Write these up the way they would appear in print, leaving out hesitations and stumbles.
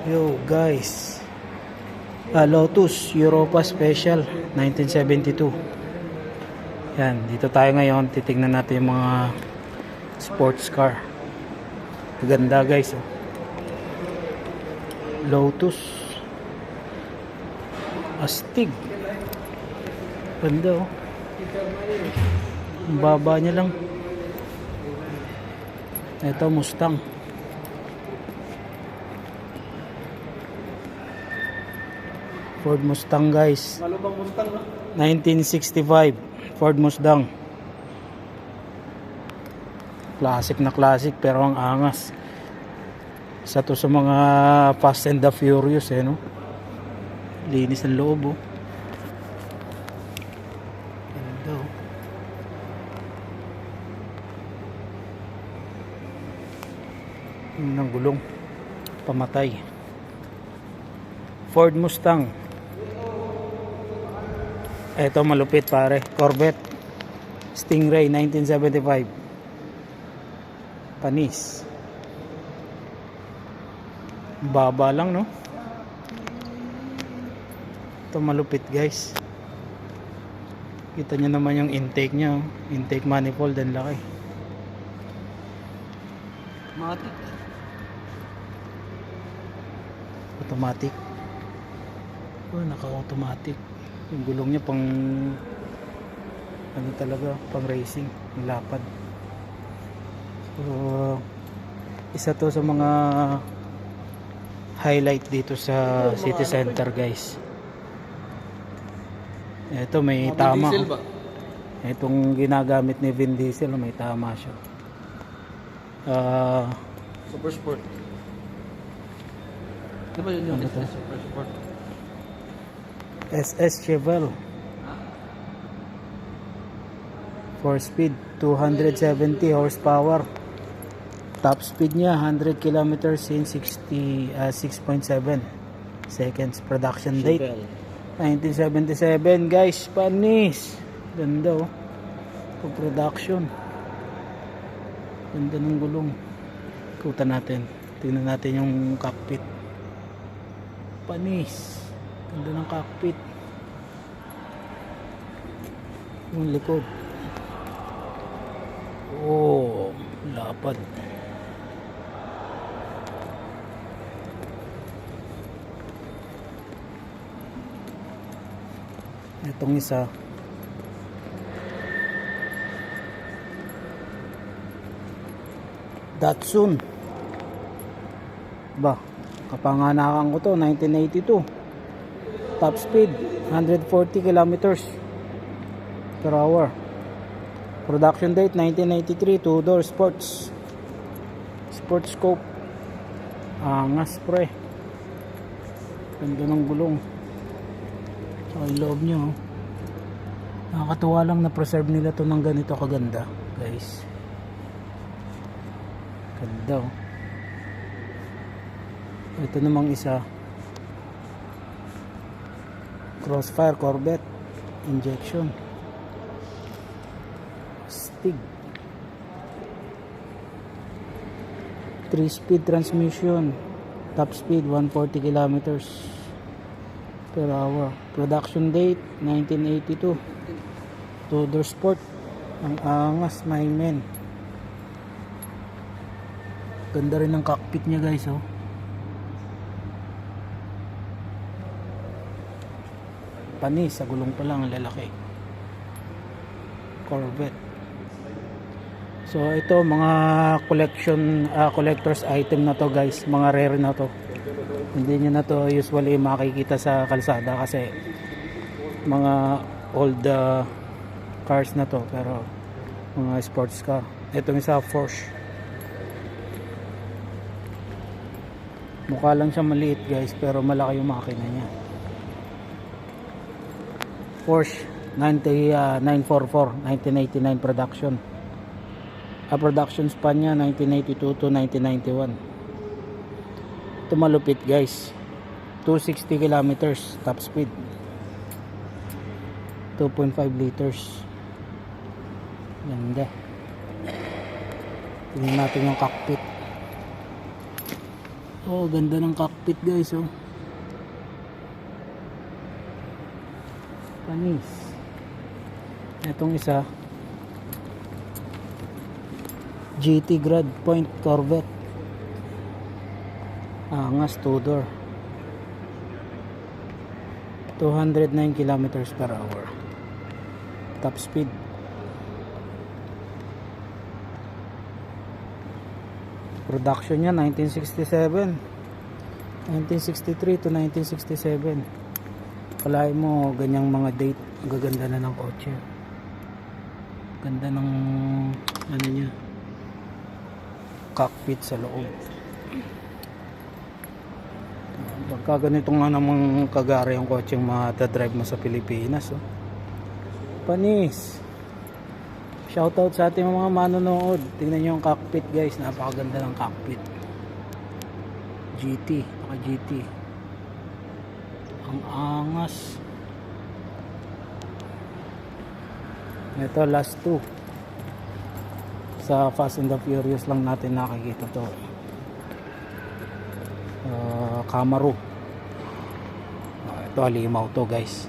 Yo guys, Lotus Europa Special 1972. Yan, dito tayo ngayon. Titingnan natin yung mga sports car. Ganda guys, oh. Lotus Astig. Ganda, oh. Ang baba niya lang. Ito Mustang. Ford Mustang guys. Malubang Mustang, no? 1965 Ford Mustang. Classic na classic pero ang angas. Isa to sa mga Fast and the Furious, eh, no? Linis ng loob, oh. Ganda, oh. Ng gulong pamatay. Ford Mustang. Eto malupit pare, Corvette Stingray 1975. Panis. Baba lang, no? Ito malupit guys. Kita nyo naman yung intake nya, oh. Intake manifold, ang laki. Matik. Automatic. Oh, naka-automatic. Yung gulong niya pang ano talaga, pang racing, ang lapad. So, isa to sa mga highlight dito sa city center guys. Ito may tama. Diesel ba? Itong ginagamit ni Vin Diesel, may tama siya. Super Sport. Di ba yun yung Ano to? Super Sport? SS Chevelle 4 speed, 270 horsepower. Top speed niya 100 kilometers in 6.7 seconds. Production date 1977 guys. Panis. Ganda, oh. Pag production, ganda ng gulong. Ikutan natin, tingnan natin yung cockpit. Panis. Ganda ng cockpit. Yung likod, oh, lapad. Itong isa Datsun ba, kapanganakan ko to, 1982. Top speed 140 kilometers per hour. Production date 1993. 2-door sports scope. Angas pre. Ganda ng gulong. So yung loob nyo, oh. Nakakatuwa lang na preserve nila to ng ganito kaganda guys. Ganda, oh. Ito namang isa, Crossfire Corvette injection. Stig 3-speed transmission. Top speed 140 kilometers per hour. Production date 1982. 2-door sport. Ang angas, my men. Ganda rin ng cockpit niya guys, oh. Panis, sa gulong pa lang, ang lalaki. Corvette. So ito mga collectors item na to guys, mga rare na to. Hindi nyo na to usually makikita sa kalsada kasi mga old cars na to, pero mga sports car. Itong isa Porsche. Mukha lang siya maliit guys, pero malaki yung makina niya. Porsche 944 1989 production. Production span niya 1982 to 1991. Ito malupit guys, 260 kilometers top speed, 2.5 liters. Ganda. Tingnan natin yung cockpit. Oh, ganda ng cockpit guys, oh. Panis. Itong isa, GT Grad Point Corvette. Angas, 2-door. 209 kilometers per hour. Top speed. Production niya 1967, 1963 to 1967. Kalahin mo ganyang mga date. Ang gaganda na ng kotse. Ganda ng ano niya, cockpit sa loob. Pagka ganito nga namang kagari yung kotseng matadrive mo sa Pilipinas, oh. Panis. Shoutout sa ating mga manonood. Tingnan nyo yung cockpit guys. Napakaganda ng cockpit. GT. Naka GT. Ang angas. Ito last 2. Sa Fast and the Furious lang natin nakikita to. Camaro. Ito halimaw to guys.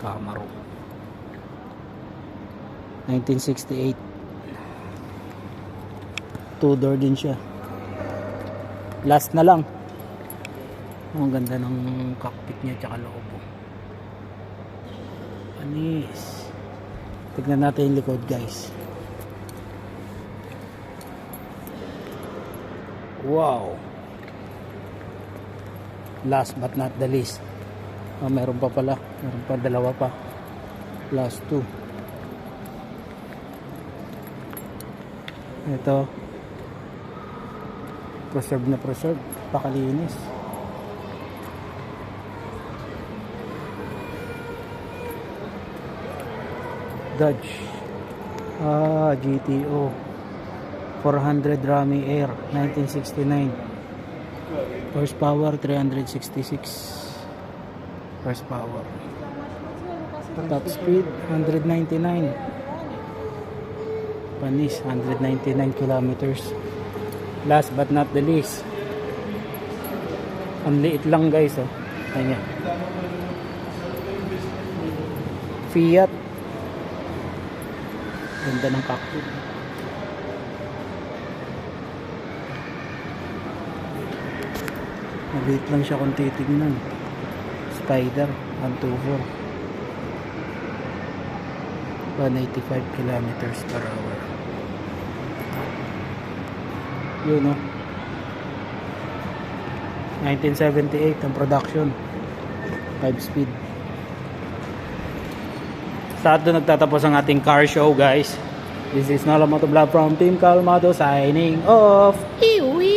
Camaro 1968. 2-door din siya. Last na lang. Ang ganda ng cockpit niya tsaka loob. Anis. Tignan natin yung likod guys. Wow. Last but not the least. Meron pa pala. Meron pa, dalawa pa. Last 2. Ito. Preserve na preserve. Pakalinis. Dodge. GTO. 400 Rami Air. 1969. Horsepower 366 horsepower. Top speed 199. Panis 199 kilometers. Last but not the least, ang liit lang guys, oh. Ayan. Fiat. Ganda ng cockpit. Maliit lang siya kung titignan. Spider 124. 185 kilometers per hour. Yun, no? 1978 ang production. 5 speed. Sa ato nagtatapos ang ating car show guys. This is Nala Motovlog from Team Calmado signing off. Iwi!